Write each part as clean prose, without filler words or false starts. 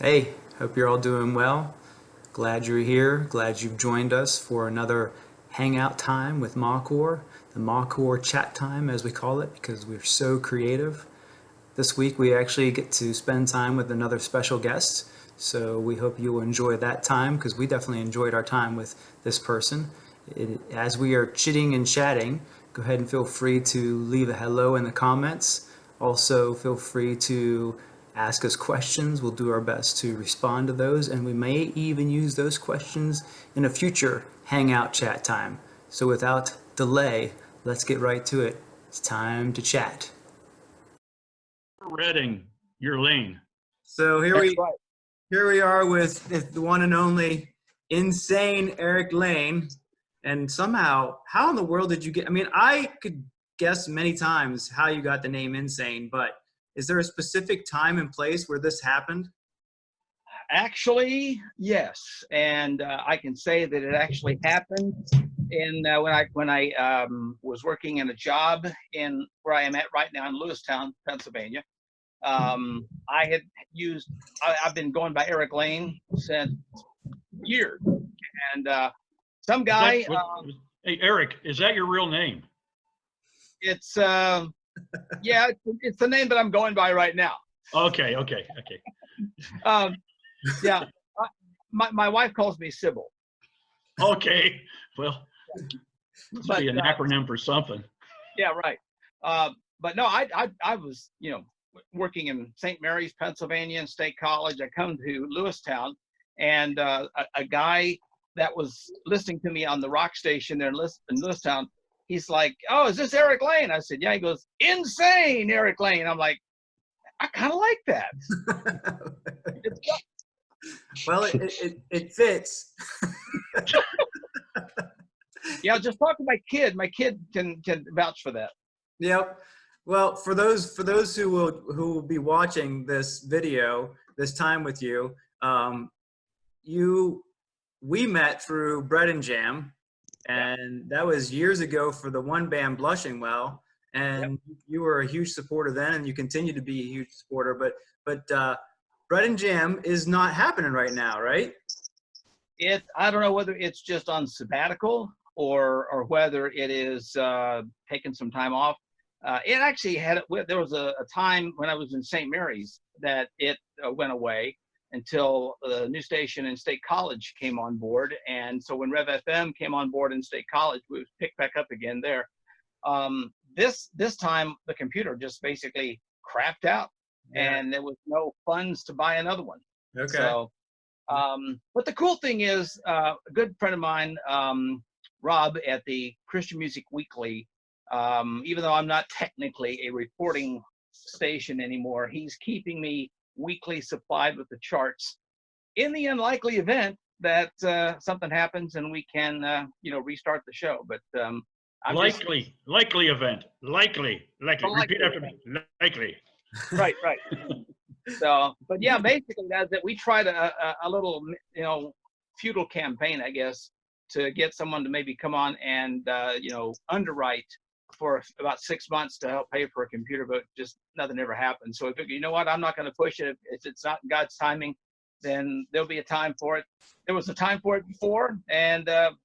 Hey, hope you're all doing well. Glad you're here. Glad you've joined us for another hangout time with Mawcore, the Mawcore chat time as we call it, because we're so creative. This week we actually get to spend time with another special guest, so we hope you'll enjoy that time because we definitely enjoyed our time with this person. As we are chitting and chatting, go ahead and feel free to leave a hello in the comments. Also, feel free to ask us questions. We'll do our best to respond to those, and we may even use those questions in a future Hangout chat time. So without delay, let's get right to it. It's time to chat. Reading your lane. So here we are with the one and only insane Eric Lane. And somehow, how in the world did you get? I mean, I could guess many times how you got the name Insane, but is there a specific time and place where this happened? Actually, yes, and I can say that it actually happened in when I was working in a job in where I am at right now in Lewistown, Pennsylvania. I had I've been going by Eric Lane since years, and some guy. Hey, Eric, is that your real name? It's yeah, it's the name that I'm going by right now. Okay. Um, yeah, my wife calls me Sybil. Okay. Well, must be an acronym for something. Yeah, right. But no, I was working in St. Mary's, Pennsylvania, and State College. I come to Lewistown, and a guy that was listening to me on the rock station there in Lewistown, he's like, "Oh, is this Eric Lane?" I said, "Yeah." He goes, "Insane, Eric Lane." I'm like, I kind of like that. Well, it fits. Yeah, just talk to my kid. My kid can vouch for that. Yep. Well, for those who will be watching this video this time with you, we met through Bread and Jam, and that was years ago for the one band Blushing Well, and you were a huge supporter then, and you continue to be a huge supporter. But Bread and Jam is not happening right now, right? I don't know whether it's just on sabbatical or whether it is taking some time off. It actually there was a time when I was in St. Mary's that it went away until the new station in State College came on board. And so when Rev FM came on board in State College, we picked back up again there. This time the computer just basically crapped out, and there was no funds to buy another one. Okay. So, but the cool thing is, a good friend of mine, Rob at the Christian Music Weekly, even though I'm not technically a reporting station anymore, he's keeping me weekly supplied with the charts in the unlikely event that something happens and we can restart the show. But likely event. Likely. Repeat after me. Likely. Right. So, but yeah, basically that we tried a little futile campaign, I guess, to get someone to maybe come on and underwrite for about 6 months to help pay for a computer, but just nothing ever happened. So we figured, you know what, I'm not going to push it. If it's not God's timing, then there'll be a time for it. There was a time for it before, and I'm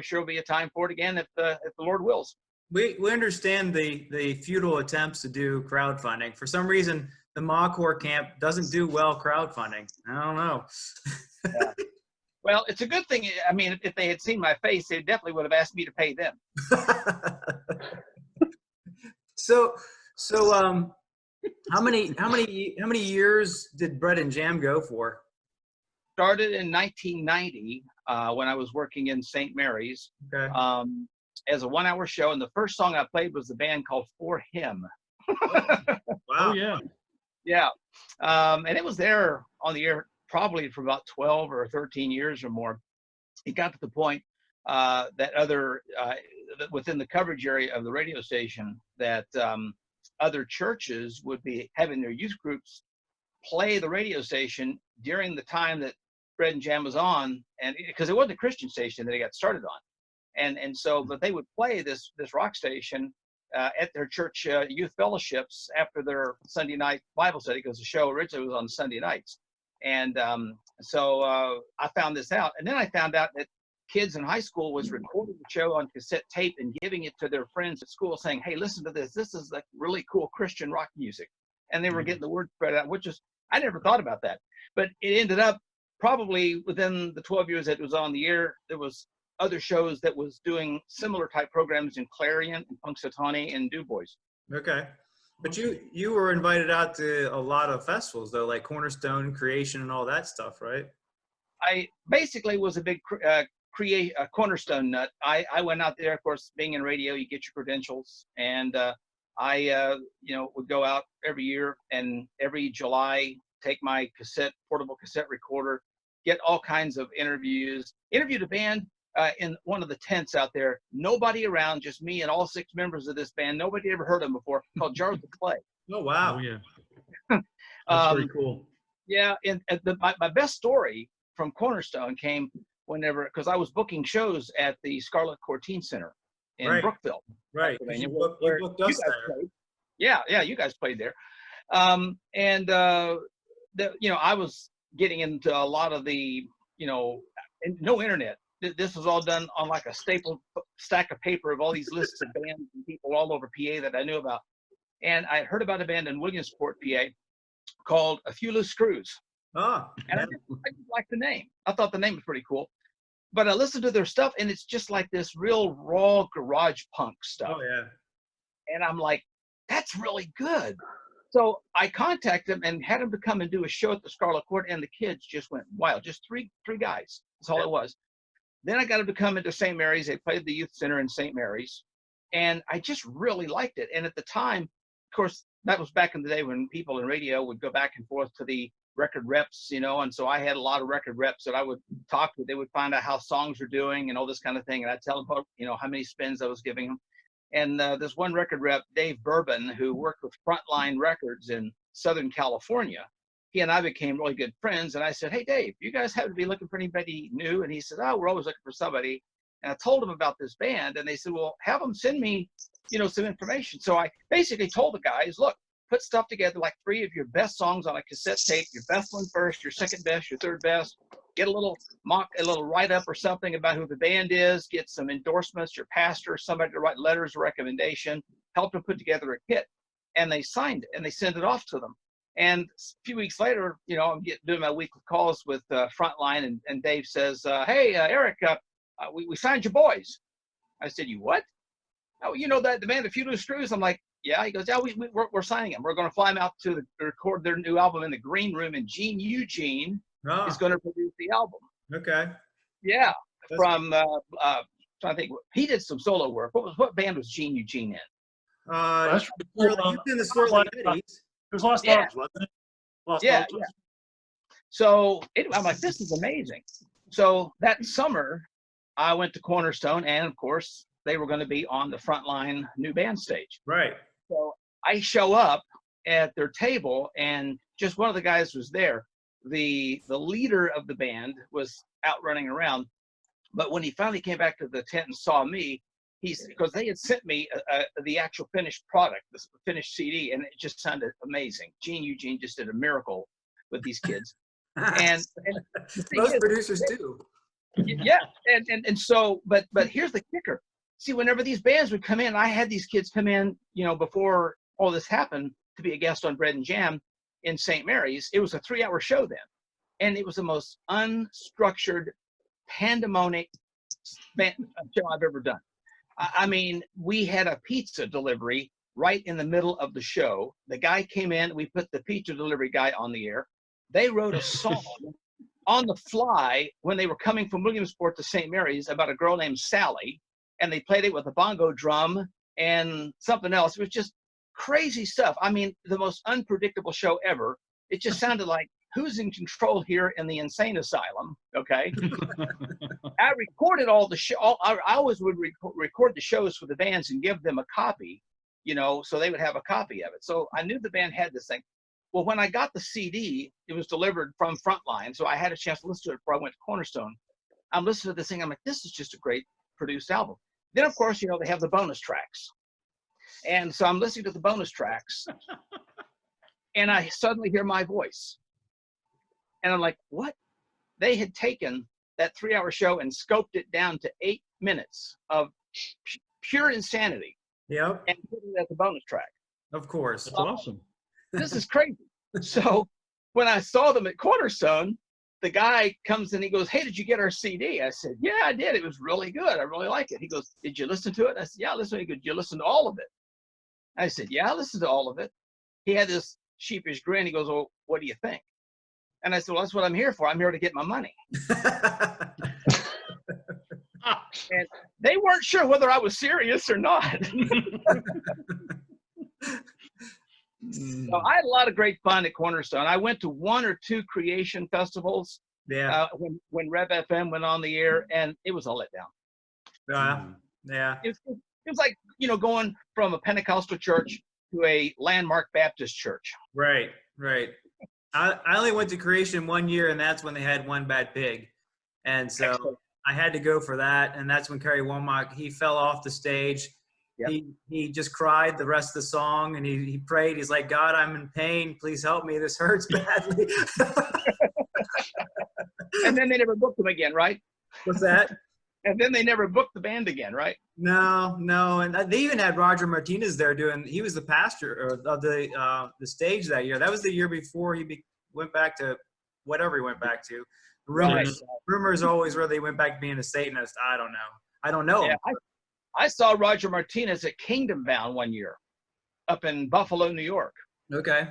sure there'll be a time for it again if the Lord wills. We understand the futile attempts to do crowdfunding. For some reason, the Mawcore camp doesn't do well crowdfunding. I don't know. Yeah. Well, it's a good thing. I mean, if they had seen my face, they definitely would have asked me to pay them. So, how many years did Bread and Jam go for? Started in 1990 when I was working in St. Mary's. Okay. As a 1-hour show, and the first song I played was the band called For Him. Wow. Oh yeah. Yeah. And it was there on the air probably for about 12 or 13 years or more. It got to the point that within the coverage area of the radio station, that other churches would be having their youth groups play the radio station during the time that Bread and Jam was on, and because it wasn't a Christian station that it got started on. And so, but they would play this rock station at their church youth fellowships after their Sunday night Bible study, because the show originally was on Sunday nights. And so I found this out. And then I found out that kids in high school was recording the show on cassette tape and giving it to their friends at school saying, hey, listen to this. This is like really cool Christian rock music. And they were getting the word spread out, which is, I never thought about that. But it ended up probably within the 12 years that it was on the air, there was other shows that was doing similar type programs in Clarion, and Punxsutawney, and Du Bois. Okay. But you were invited out to a lot of festivals though, like Cornerstone, Creation, and all that stuff, right? I basically was a big Cornerstone nut. I went out there, of course, being in radio, you get your credentials, and I would go out every year, and every July take my portable cassette recorder, get all kinds of interviews, interviewed a band in one of the tents out there, nobody around, just me and all 6 members of this band, nobody ever heard of them before, called Jars of Clay. Oh, wow. Oh, yeah. That's very cool. Yeah, and my best story from Cornerstone came whenever, because I was booking shows at the Scarlett Corteen Center in Brookville, Pennsylvania, where booked you us guys there. played. Yeah, you guys played there. I was getting into a lot of the, no internet. This was all done on like a staple stack of paper of all these lists of bands and people all over PA that I knew about. And I heard about a band in Williamsport, PA, called A Few Loose Screws. Oh, And I just liked the name. I thought the name was pretty cool. But I listened to their stuff, and it's just like this real raw garage punk stuff. Oh, yeah. And I'm like, that's really good. So I contacted them and had them to come and do a show at the Scarlet Court, and the kids just went wild. Just three guys. That's all it was. Then I got them to come into St. Mary's. They played the youth center in St. Mary's, and I just really liked it. And at the time, of course, that was back in the day when people in radio would go back and forth to the record reps, and so I had a lot of record reps that I would talk with. They would find out how songs were doing and all this kind of thing, and I'd tell them, how many spins I was giving them. And this one record rep, Dave Bourbon, who worked with Frontline Records in Southern California, he and I became really good friends. And I said, hey, Dave, you guys have to be looking for anybody new? And he said, oh, we're always looking for somebody. And I told him about this band, and they said, well, have them send me, some information. So I basically told the guys, look, put stuff together, like 3 of your best songs on a cassette tape, your best one first, your second best, your third best, get a little write-up or something about who the band is, get some endorsements, your pastor, somebody to write letters of recommendation, help them put together a kit. And they signed it, and they sent it off to them. And a few weeks later, I'm doing my weekly calls with Frontline, and Dave says, hey, Eric, we signed your boys. I said, you what? Oh, that the band, A Few Loose Screws? I'm like, yeah. He goes, yeah, we're signing them. We're going to fly them out to record their new album in the green room, and Gene Eugene is going to produce the album. Okay. Yeah. From trying to think, he did some solo work. What band was Gene Eugene in? That's in the Swirly Eddies. It was Lost Dogs, wasn't it? Lost Dogs. Yeah. So I'm like, this is amazing. So that summer, I went to Cornerstone, and of course, they were going to be on the Frontline new band stage. Right. So I show up at their table, and just one of the guys was there. The leader of the band was out running around, but when he finally came back to the tent and saw me, because they had sent me the actual finished product, the finished CD, and it just sounded amazing. Gene Eugene just did a miracle with these kids. and most producers do. Yeah, and so, but here's the kicker. See, whenever these bands would come in, I had these kids come in, before all this happened, to be a guest on Bread and Jam in St. Mary's. It was a 3-hour show then, and it was the most unstructured, pandemonic show I've ever done. I mean, we had a pizza delivery right in the middle of the show. The guy came in, we put the pizza delivery guy on the air. They wrote a song on the fly when they were coming from Williamsport to St. Mary's about a girl named Sally, and they played it with a bongo drum and something else. It was just crazy stuff. I mean, the most unpredictable show ever. It just sounded like, who's in control here in the insane asylum? Okay. I recorded all the show. I always would record the shows for the bands and give them a copy, so they would have a copy of it. So I knew the band had this thing. Well, when I got the CD, it was delivered from Frontline, so I had a chance to listen to it before I went to Cornerstone. I'm listening to this thing. I'm like, this is just a great produced album. Then, of course, they have the bonus tracks. And so I'm listening to the bonus tracks, and I suddenly hear my voice. And I'm like, what? They had taken that 3-hour show and scoped it down to 8 minutes of pure insanity Yep. and put it as a bonus track. Of course. That's awesome. This is crazy. So when I saw them at Cornerstone, the guy comes and he goes, hey, did you get our CD? I said, yeah, I did. It was really good. I really like it. He goes, did you listen to it? I said, yeah, listen. He goes, did you listen to all of it? I said, yeah, I listened to all of it. He had this sheepish grin. He goes, well, what do you think? And I said, well, that's what I'm here for. I'm here to get my money. And they weren't sure whether I was serious or not. So I had a lot of great fun at Cornerstone. I went to 1 or 2 creation festivals when Rev FM went on the air, and it was a letdown. Yeah. It was like, going from a Pentecostal church to a landmark Baptist church. Right. I only went to creation 1 year, and that's when they had One Bad Pig. And so Excellent. I had to go for that. And that's when Kerry Womack, he fell off the stage. Yep. He just cried the rest of the song, and he prayed. He's like, God, I'm in pain. Please help me. This hurts badly. And then they never booked him again, right? What's that? And then they never booked the band again, right? No. And they even had Roger Martinez there he was the pastor of the stage that year. That was the year before he went back to whatever he went back to. Rumors always were they went back to being a Satanist. I don't know. Yeah, I saw Roger Martinez at Kingdom Bound 1 year up in Buffalo, New York. Okay.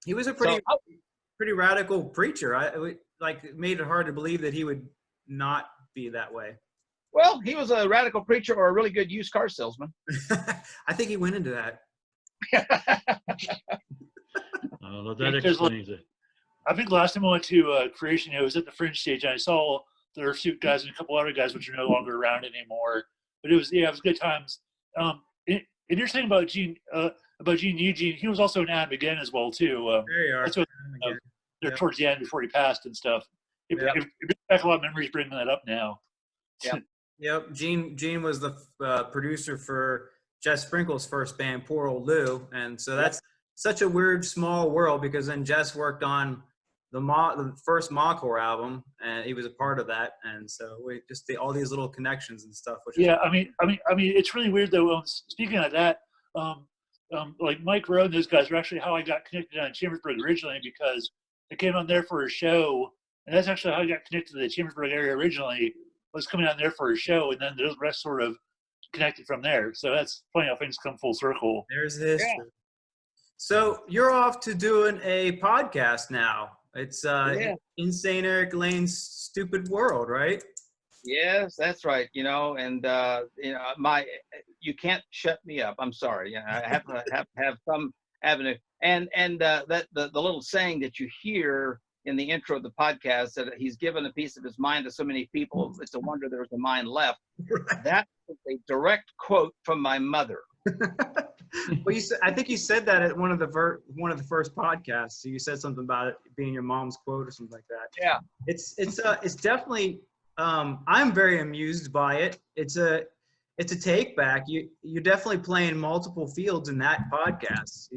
He was a pretty radical preacher. It made it hard to believe that he would not be that way. Well, he was a radical preacher or a really good used car salesman. I think he went into that. That explains it. I think last time I went to Creation, it was at the Fringe stage, and I saw the Earth guys and a couple other guys which are no longer around anymore. But it was good times. Interesting about Gene Eugene, he was also an Adam again as well too. There you are. That's what, towards the end before he passed and stuff. It brings back a lot of memories bringing that up now. Yeah. Yep. Gene was the producer for Jess Sprinkle's first band, Poor Old Lou, and so that's such a weird small world because then Jess worked on the first Mawcore album, and he was a part of that, and so we just all these little connections and stuff. I mean, it's really weird though. Speaking of that, like Mike Rowe and those guys are actually how I got connected on Chambersburg originally because I came on there for a show, and that's actually how I got connected to the Chambersburg area originally. Was coming on there for a show, and then the rest sort of connected from there. So that's funny how things come full circle. There's the history. Yeah. So you're off to doing a podcast now. It's Insane Eric Lane's Stupid World, right? Yes, that's right. And you can't shut me up. I'm sorry. I have to have some avenue. And the little saying that you hear in the intro of the podcast that he's given a piece of his mind to so many people, it's a wonder there's a mind left. Right. That is a direct quote from my mother. Well, I think you said that at one of the first podcasts. So you said something about it being your mom's quote or something like that. Yeah. It's definitely. I'm very amused by it. It's a take back. You're definitely playing multiple fields in that podcast.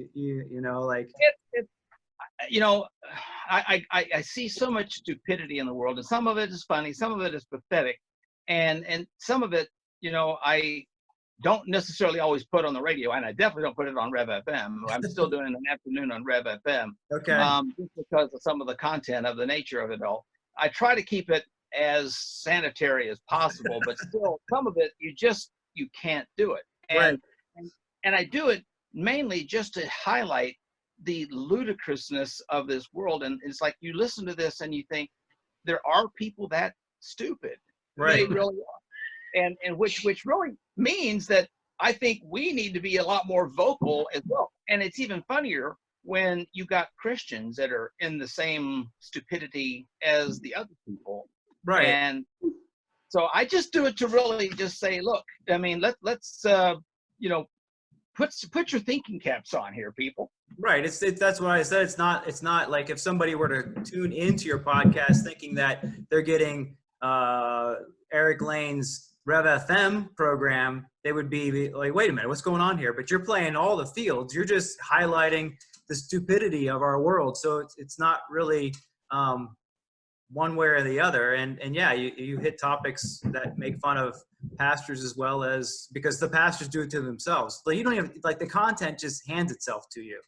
I see so much stupidity in the world, and some of it is funny, some of it is pathetic, and some of it, I don't necessarily always put on the radio, and I definitely don't put it on Rev FM. I'm still doing an afternoon on Rev FM. Okay. Just because of some of the content of the nature of it all. I try to keep it as sanitary as possible, but still, some of it you can't do it, and I do it mainly just to highlight the ludicrousness of this world. And it's like you listen to this and you think there are people that stupid. Right. They really are. And which really means that I think we need to be a lot more vocal as well. And it's even funnier when you got Christians that are in the same stupidity as the other people. Right. And so I just do it to really just say, look, I mean, let's put your thinking caps on here, people. Right. That's what I said. It's not like if somebody were to tune into your podcast thinking that they're getting Eric Lane's Rev FM program, they would be like, wait a minute, what's going on here? But you're playing all the fields. You're just highlighting the stupidity of our world. So it's not really one way or the other. And yeah, you hit topics that make fun of pastors as well as, because the pastors do it to themselves. Like you don't even, like the content just hands itself to you.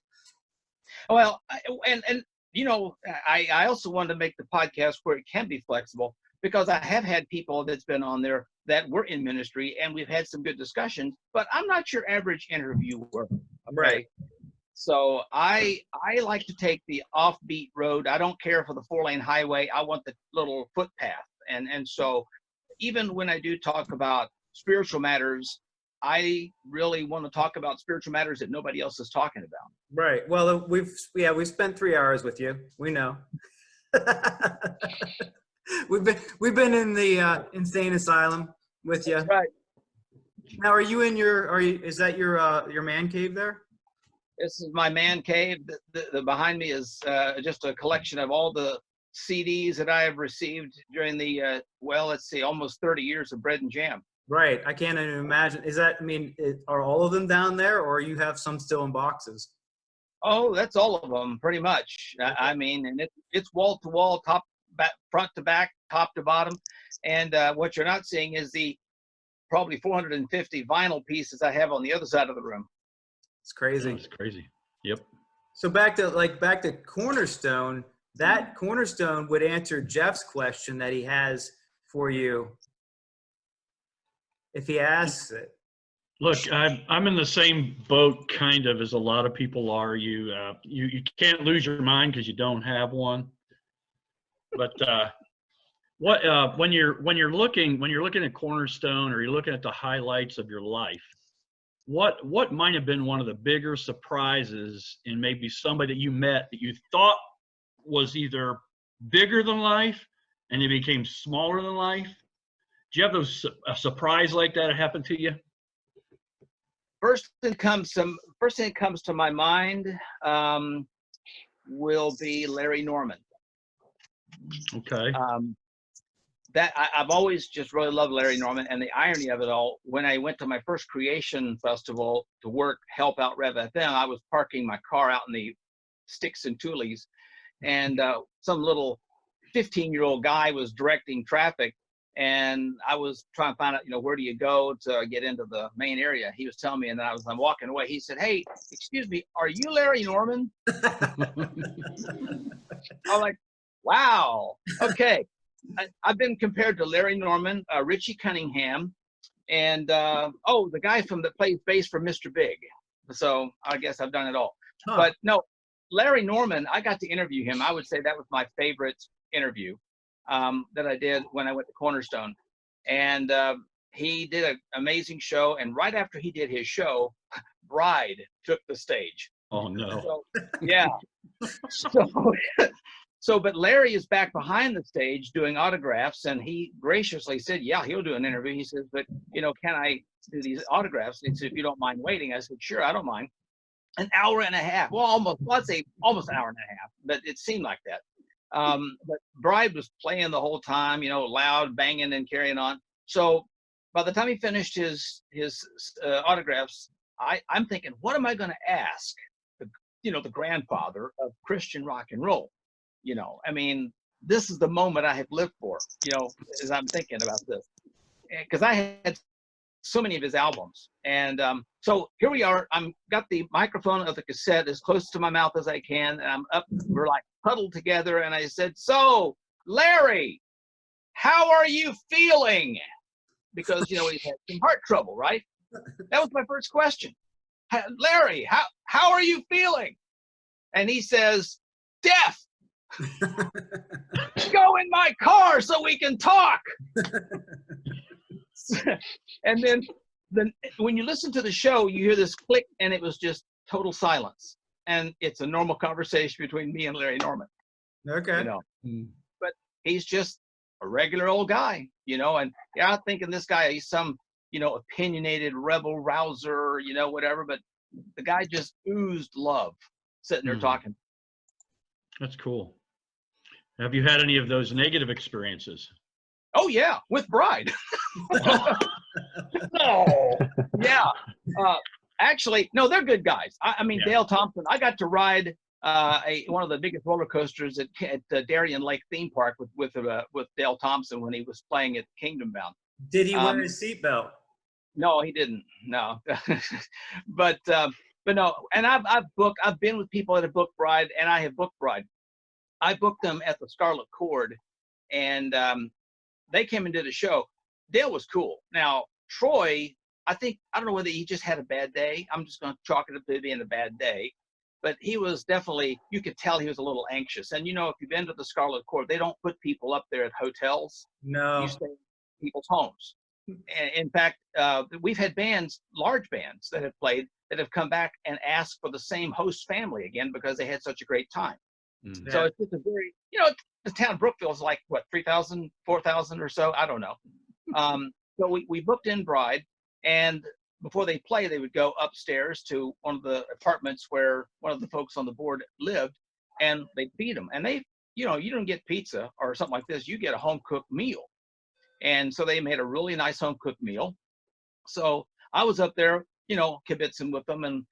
Well, and you know, I also wanted to make the podcast where it can be flexible, because I have had people that's been on there that were in ministry and we've had some good discussions, but I'm not your average interviewer. Okay? Right. So I like to take the offbeat road. I don't care for the 4-lane highway. I want the little footpath. And so even when I do talk about spiritual matters, I really want to talk about spiritual matters that nobody else is talking about. Right. Well, we've spent 3 hours with you. We know. we've been in the insane asylum with you. That's right. Now, are you in is that your man cave there? This is my man cave. The behind me is just a collection of all the CDs that I have received during the, well, let's see, almost 30 years of Bread and Jam. Right. I can't even imagine. Is that, I mean, are all of them down there, or you have some still in boxes? Oh, that's all of them, pretty much. I mean, and it's wall to wall, top, back, front to back, top to bottom. And what you're not seeing is the probably 450 vinyl pieces I have on the other side of the room. It's crazy. It's crazy. Yep. So back to Cornerstone. That Cornerstone would answer Jeff's question that he has for you if he asks it. Look, I'm in the same boat kind of as a lot of people are. You can't lose your mind because you don't have one. But when you're looking at Cornerstone, or you're looking at the highlights of your life, what might have been one of the bigger surprises in maybe somebody that you met that you thought was either bigger than life and it became smaller than life? Do you have a surprise like that happen to you? First thing that comes to my mind will be Larry Norman. Okay. That I've always just really loved Larry Norman, and the irony of it all, when I went to my first Creation Festival to help out Rev FM, I was parking my car out in the sticks and toolies, and some little 15-year-old guy was directing traffic, and I was trying to find out, where do you go to get into the main area? He was telling me, and then I'm walking away. He said, "Hey, excuse me, are you Larry Norman?" I'm like, wow, okay. I've been compared to Larry Norman, Richie Cunningham, and the guy that plays bass for Mr. Big. So I guess I've done it all. Huh. But no, Larry Norman, I got to interview him. I would say that was my favorite interview that I did when I went to Cornerstone. And he did an amazing show. And right after he did his show, Bride took the stage. Oh, no. So, yeah. But Larry is back behind the stage doing autographs, and he graciously said, yeah, he'll do an interview. He says, but, can I do these autographs? And he said, if you don't mind waiting. I said, sure, I don't mind. An hour and a half. Well, let's say almost an hour and a half, but it seemed like that. But Bride was playing the whole time, loud, banging and carrying on. So by the time he finished his autographs, I'm thinking, what am I going to ask the grandfather of Christian rock and roll? I mean, this is the moment I have lived for, as I'm thinking about this, because I had so many of his albums. And so here we are. I'm got the microphone of the cassette as close to my mouth as I can. And I'm up, we're like huddled together. And I said, so Larry, how are you feeling? Because, he's had some heart trouble, right? That was my first question. Larry, how are you feeling? And he says, deaf. Go in my car so we can talk. And then when you listen to the show, you hear this click, and it was just total silence. And it's a normal conversation between me and Larry Norman. Okay. But he's just a regular old guy, and I'm thinking this guy, he's some, opinionated rebel rouser, whatever. But the guy just oozed love sitting there talking. That's cool. Have you had any of those negative experiences? Oh yeah, with Bride. No. Yeah. Actually, no, they're good guys. I mean, Yeah. Dale Thompson, I got to ride one of the biggest roller coasters at Darien Lake Theme Park with Dale Thompson when he was playing at Kingdom Bound. Did he wear his seatbelt? No, he didn't. No, but no. And I've been with people that have booked Bride, and I have booked Bride. I booked them at the Scarlet Cord, and they came and did a show. Dale was cool. Now Troy, I don't know whether he just had a bad day. I'm just going to chalk it up to being a bad day. But he was definitely, you could tell he was a little anxious. And, if you've been to the Scarlet Cord, they don't put people up there at hotels. No. You stay in people's homes. And in fact, we've had large bands that have played that have come back and asked for the same host family again because they had such a great time. Mm. So it's just a very, the town of Brookville is like, what, 3,000, 4,000 or so? I don't know. So we booked in Bride, and before they play, they would go upstairs to one of the apartments where one of the folks on the board lived, and they'd feed them. And you don't get pizza or something like this. You get a home-cooked meal. And so they made a really nice home-cooked meal. So I was up there, kibitzing with them and,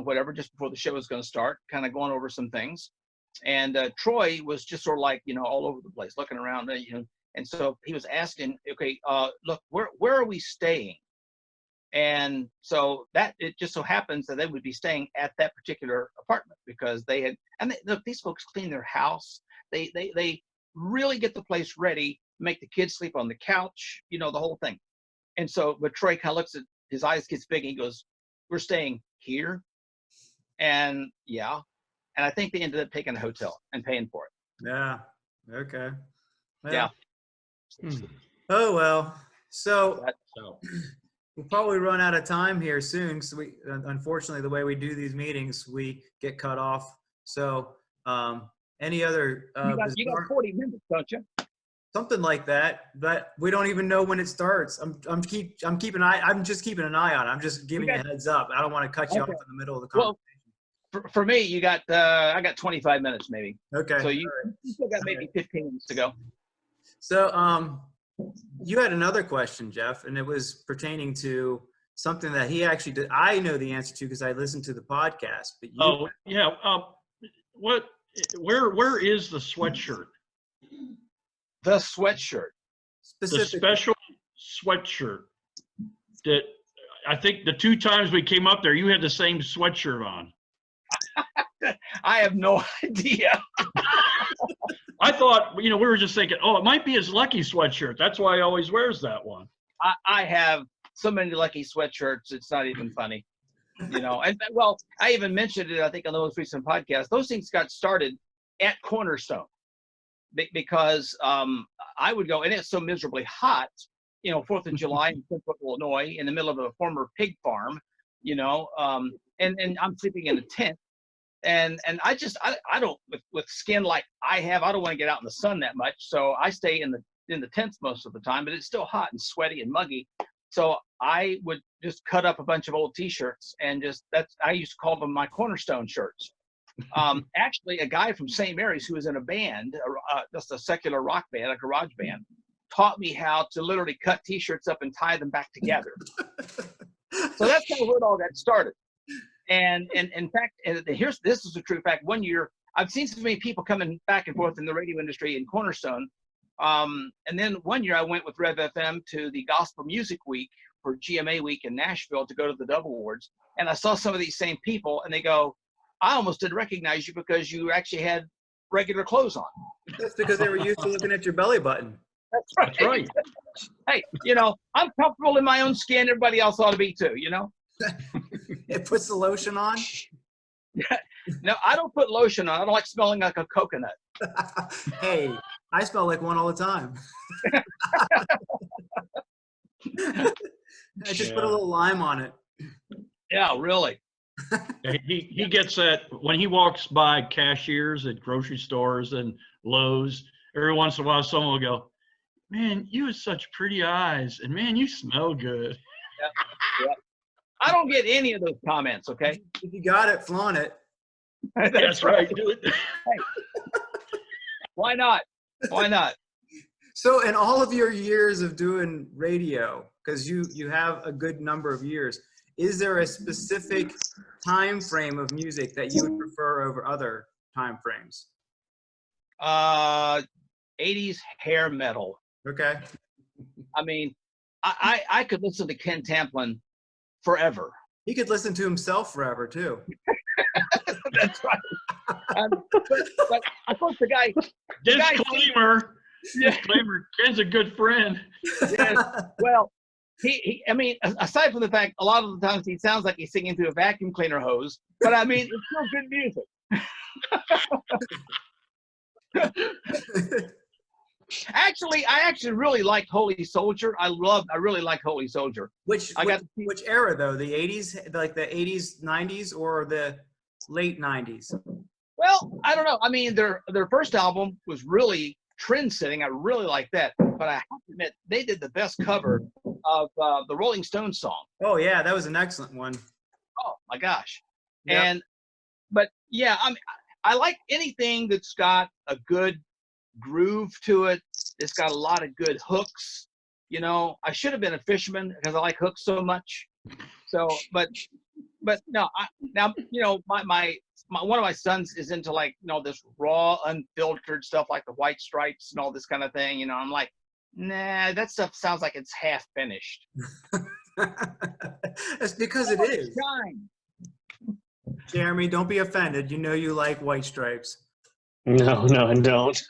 whatever, just before the show was going to start, kind of going over some things. And Troy was just sort of like, all over the place, looking around, and so he was asking, okay, look, where are we staying? And so it just so happens that they would be staying at that particular apartment because look, these folks clean their house. They really get the place ready, make the kids sleep on the couch, the whole thing. And so, but Troy kind of looks at, his eyes gets big, and he goes, "We're staying here?" And yeah. And I think they ended up taking a hotel and paying for it. Yeah. Okay. Well, Yeah. Oh, well. So we'll probably run out of time here soon. So unfortunately, the way we do these meetings, we get cut off. So any other you got 40 minutes, don't you? something like that, but we don't even know when it starts. I'm just keeping an eye on it. I'm just giving you a heads up. I don't want to cut you off in the middle of the conversation. Well, for me, you got I got 25 minutes maybe. Okay. So you still got maybe 15 minutes to go. So you had another question, Jeff, and it was pertaining to something that he actually did. I know the answer to because I listened to the podcast. But where is the sweatshirt? The sweatshirt. The special sweatshirt that I think the 2 times we came up there, you had the same sweatshirt on. I have no idea. I thought, we were just thinking, oh, it might be his lucky sweatshirt. That's why he always wears that one. I have so many lucky sweatshirts, it's not even funny. And well, I even mentioned it, I think, on the most recent podcast. Those things got started at Cornerstone because I would go, and it's so miserably hot, 4th of July in Central Illinois, in the middle of a former pig farm, and I'm sleeping in a tent. And I don't, with skin like I have, I don't want to get out in the sun that much. So I stay in the tents most of the time, but it's still hot and sweaty and muggy. So I would just cut up a bunch of old t-shirts and I used to call them my Cornerstone shirts. Actually, a guy from St. Mary's who was in a band, just a secular rock band, a garage band, taught me how to literally cut t-shirts up and tie them back together. So that's kind of where it all got started. And in fact, this is a true fact. One year, I've seen so many people coming back and forth in the radio industry in Cornerstone. And then one year I went with Rev FM to the Gospel Music Week for GMA Week in Nashville to go to the Dove Awards. And I saw some of these same people and they go, I almost didn't recognize you because you actually had regular clothes on. That's because they were used to looking at your belly button. That's right. That's right. Hey, I'm comfortable in my own skin. Everybody else ought to be too, It puts the lotion on? No, I don't put lotion on. I don't like smelling like a coconut. Hey, I smell like one all the time. I just put a little lime on it. Yeah, really. He gets that when he walks by cashiers at grocery stores and Lowe's. Every once in a while, someone will go, "Man, you have such pretty eyes, and man, you smell good." Yeah. I don't get any of those comments. Okay. If you got it, flaunt it. That's right. Do it. Hey. Why not? Why not? So, in all of your years of doing radio, because you have a good number of years, is there a specific time frame of music that you would prefer over other time frames? 80s hair metal. Okay. I mean, I could listen to Ken Tamplin forever. He could listen to himself forever too. That's right. But of course the guy. Disclaimer. Yeah. Disclaimer. Ken's a good friend. Yes. Well, I mean, aside from the fact a lot of the times he sounds like he's singing through a vacuum cleaner hose, but I mean, it's still good music. Actually, I actually really liked Holy Soldier. I really like Holy Soldier. Which era though? The 80s, like the 80s, 90s, or the late 90s? Well, I don't know. I mean, their first album was really trend-setting. I really like that. But I have to admit, they did the best cover of the Rolling Stones song. Oh yeah, that was an excellent one. Oh my gosh! Yep. But yeah, I like anything that's got a good groove to it. It's got a lot of good hooks. You know, I should have been a fisherman because I like hooks so much. So, but no, now you know my one of my sons is into like this raw, unfiltered stuff like the White Stripes and all this kind of thing. You know, I'm like, nah, that stuff sounds like it's half finished. That's because it is. Shine. Jeremy, don't be offended. You know you like White Stripes. No, I don't.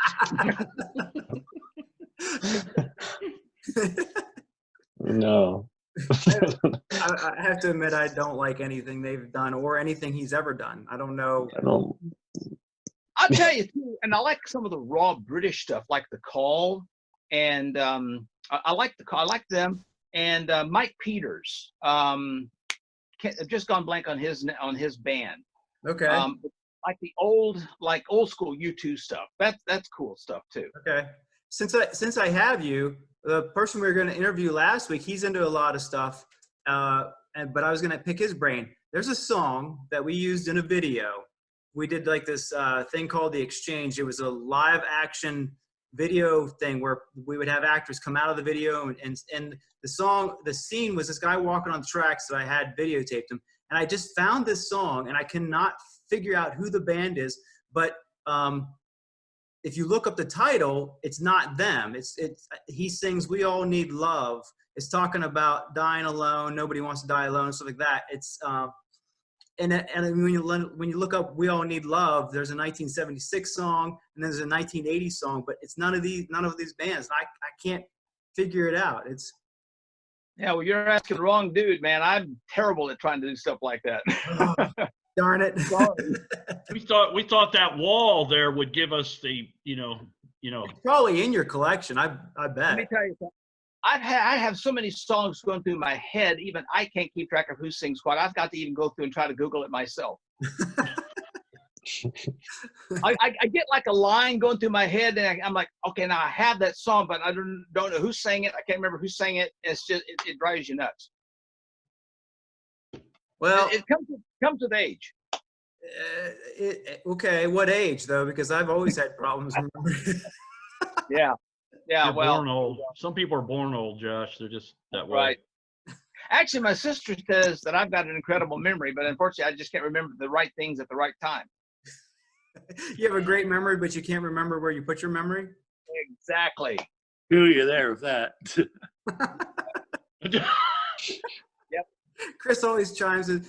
No. I have to admit, I don't like anything they've done or anything he's ever done. I don't know. I don't. I'll tell you too, and I like some of the raw British stuff, like The Call, and I like them, and Mike Peters. I've just gone blank on his band. Okay. Like the old school U2 stuff. That's cool stuff too. Okay. Since I have you, the person we were going to interview last week, he's into a lot of stuff, but I was going to pick his brain. There's a song that we used in a video. We did like this thing called The Exchange. It was a live action video thing where we would have actors come out of the video, and the scene was this guy walking on the tracks that I had videotaped him. And I just found this song, and I cannot figure out who the band is, but if you look up the title, it's not them. He sings "We All Need Love." It's talking about dying alone. Nobody wants to die alone, stuff like that. It's and when you look up "We All Need Love," there's a 1976 song, and then there's a 1980 song, but it's none of these bands. I can't figure it out. Yeah, well, you're asking the wrong dude, man. I'm terrible at trying to do stuff like that. Oh, darn it. We thought that wall there would give us the, It's probably in your collection, I bet. Let me tell you something. I have so many songs going through my head, even I can't keep track of who sings what. I've got to even go through and try to Google it myself. I get like a line going through my head, and I'm like, okay, now I have that song, but I don't know who sang it. I can't remember who sang it. It's just it drives you nuts. Well, it comes with age. Okay, what age though? Because I've always had problems remembering. Yeah. You're Well, born old. Some people are born old, Josh. They're just that way. Right. Actually, my sister says that I've got an incredible memory, but unfortunately, I just can't remember the right things at the right time. You have a great memory, but you can't remember where you put your memory? Exactly. Feel you there with that. Yep. Chris always chimes in.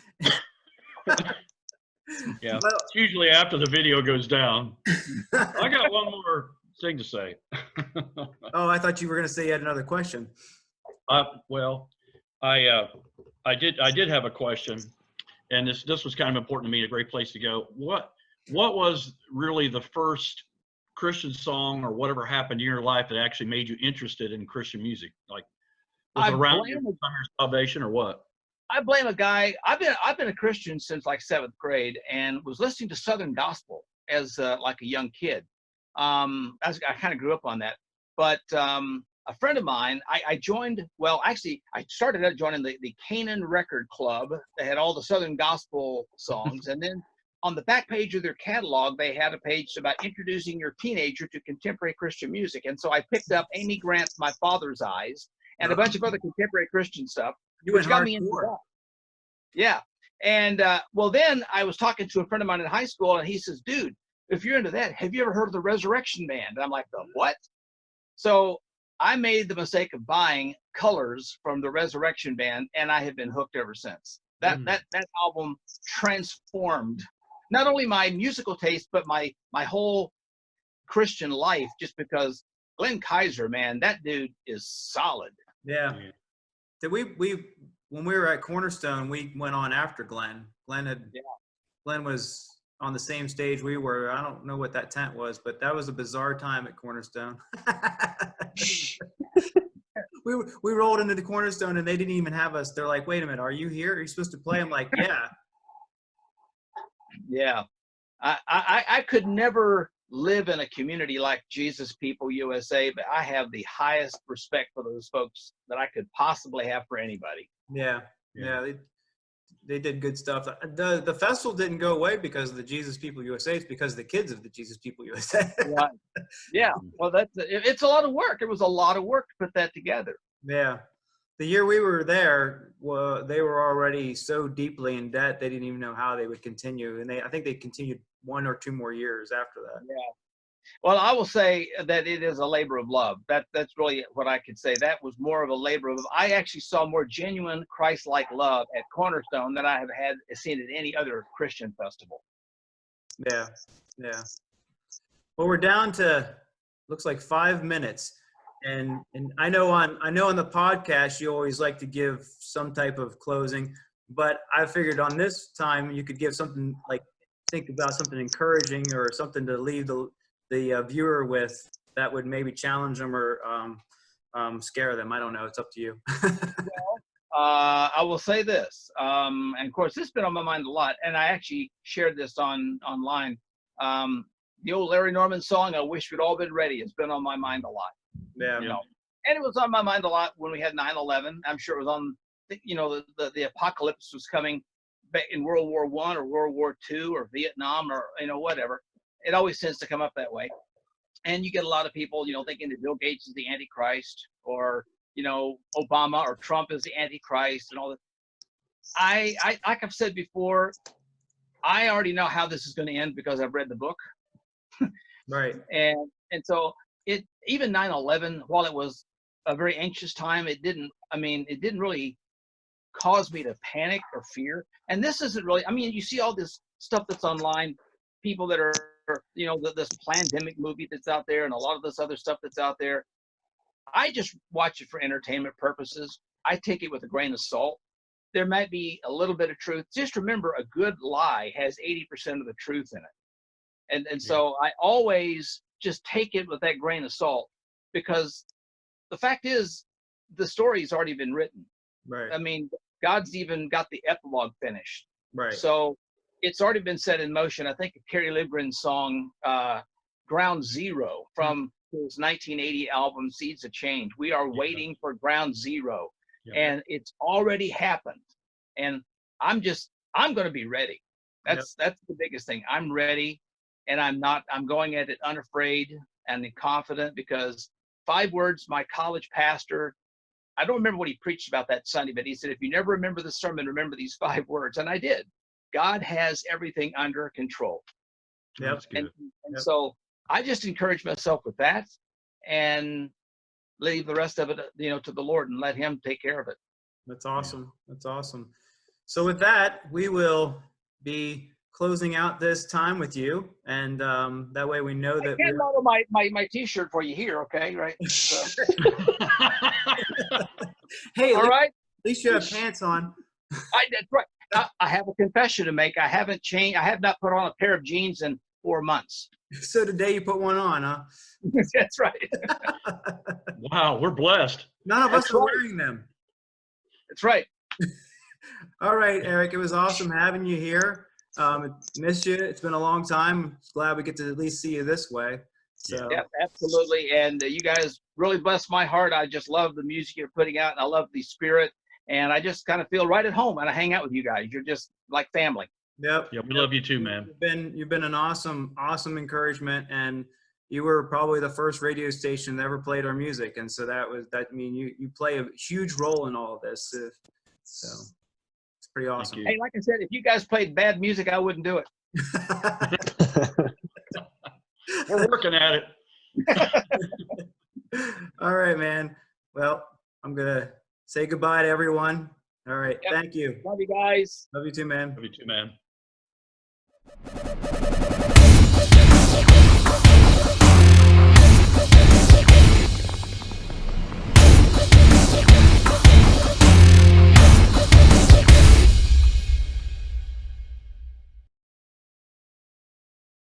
Yeah. Well, It's usually after the video goes down. I got one more thing to say. oh, I thought you were going to say you had another question. Well, I did have a question, and this was kind of important to me. A great place to go. What was really the first Christian song or whatever happened in your life that actually made you interested in Christian music? Like, was it around your salvation or what? I blame a guy. I've been a Christian since like 7th grade, and was listening to Southern gospel as like a young kid. I kind of grew up on that. But a friend of mine, I joined. Well, actually, I started out joining the Canaan Record Club. They had all the Southern gospel songs, and then on the back page of their catalog, they had a page about introducing your teenager to contemporary Christian music. And so I picked up Amy Grant's "My Father's Eyes" and a bunch of other contemporary Christian stuff. Which got me into that. Yeah. And well, then I was talking to a friend of mine in high school, and he says, dude, if you're into that, have you ever heard of the Resurrection Band? And I'm like, the what? So I made the mistake of buying colors from the Resurrection Band, and I have been hooked ever since. That album transformed not only my musical taste, but my whole Christian life, just because Glenn Kaiser, man, that dude is solid. Yeah. Did we when we were at Cornerstone, we went on after Glenn. Glenn was on the same stage we were. I don't know what that tent was, but that was a bizarre time at Cornerstone. we rolled into the Cornerstone and they didn't even have us. They're like, "Wait a minute, are you here? Are you supposed to play?" I'm like, "Yeah." Yeah. I could never live in a community like Jesus People USA, but I have the highest respect for those folks that I could possibly have for anybody. Yeah. They did good stuff. The festival didn't go away because of the Jesus People USA. It's because of the kids of the Jesus People USA. Right. Yeah. Well, it's a lot of work. It was a lot of work to put that together. Yeah. The year we were there, they were already so deeply in debt they didn't even know how they would continue, and I think they continued 1 or 2 more years after that. Yeah. Well, I will say that it is a labor of love. That's really what I could say. That was more of a labor of. I actually saw more genuine Christ-like love at Cornerstone than I have seen at any other Christian festival. Yeah. Well, we're down to looks like 5 minutes. And I know on the podcast you always like to give some type of closing, but I figured on this time you could give something, like think about something encouraging or something to leave the viewer with that would maybe challenge them or scare them. I don't know. It's up to you. I will say this, and of course this has been on my mind a lot, and I actually shared this online. The old Larry Norman song, "I Wish We'd All Been Ready," has been on my mind a lot. Yeah. You know, and it was on my mind a lot when we had 9/11. I'm sure it was on, the apocalypse was coming back in World War I or World War II or Vietnam or, whatever. It always tends to come up that way. And you get a lot of people, thinking that Bill Gates is the Antichrist or, Obama or Trump is the Antichrist and all that. I like I've said before, I already know how this is going to end because I've read the book. Right. And so even 9/11, while it was a very anxious time, it didn't really cause me to panic or fear. And this isn't really, you see all this stuff that's online, people that are, this Plandemic movie that's out there and a lot of this other stuff that's out there. I just watch it for entertainment purposes. I take it with a grain of salt. There might be a little bit of truth. Just remember, a good lie has 80% of the truth in it. And so I always just take it with that grain of salt, because the fact is the story's already been written. Right. God's even got the epilogue finished. Right. So it's already been set in motion. I think of Kerry Livgren's song, Ground Zero, from his 1980 album, Seeds of Change. We are waiting for Ground Zero. Yeah. And it's already happened. And I'm going to be ready. That's the biggest thing. I'm ready. And I'm going at it unafraid and confident, because 5 words, my college pastor, I don't remember what he preached about that Sunday, but he said, if you never remember the sermon, remember these 5 words. And I did. God has everything under control. Yep. And so I just encourage myself with that and leave the rest of it, to the Lord and let him take care of it. That's awesome. That's awesome. So with that, we will be closing out this time with you, and that way we know that. I can't model my T-shirt for you here, okay? Right. So. Hey, all right. At least you have pants on. That's right. I have a confession to make. I haven't changed. I have not put on a pair of jeans in 4 months. So today you put one on, huh? That's right. Wow, we're blessed. None of us are wearing them. That's right. All right, Eric. It was awesome having you here. Missed you. It's been a long time. Glad we get to at least see you this way. So. Yeah, absolutely. And you guys really bless my heart. I just love the music you're putting out, and I love the spirit. And I just kind of feel right at home when I hang out with you guys. You're just like family. Yep. Yeah, we love you too, man. You've been an awesome encouragement, and you were probably the first radio station that ever played our music, and so you play a huge role in all of this. So it's pretty awesome. Hey, like I said, if you guys played bad music, I wouldn't do it. We're working at it. All right, man. Well, I'm going to say goodbye to everyone. All right. Yep. Thank you. Love you guys. Love you too, man. Love you too, man.